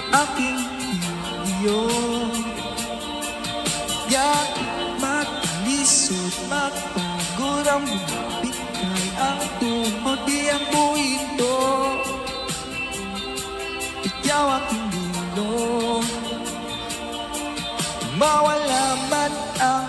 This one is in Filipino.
aking iyo. Yan, maglisod, magpagod ang bigay ang tuhod, di ang buhito. Ikaw aking dulo, mawala man ang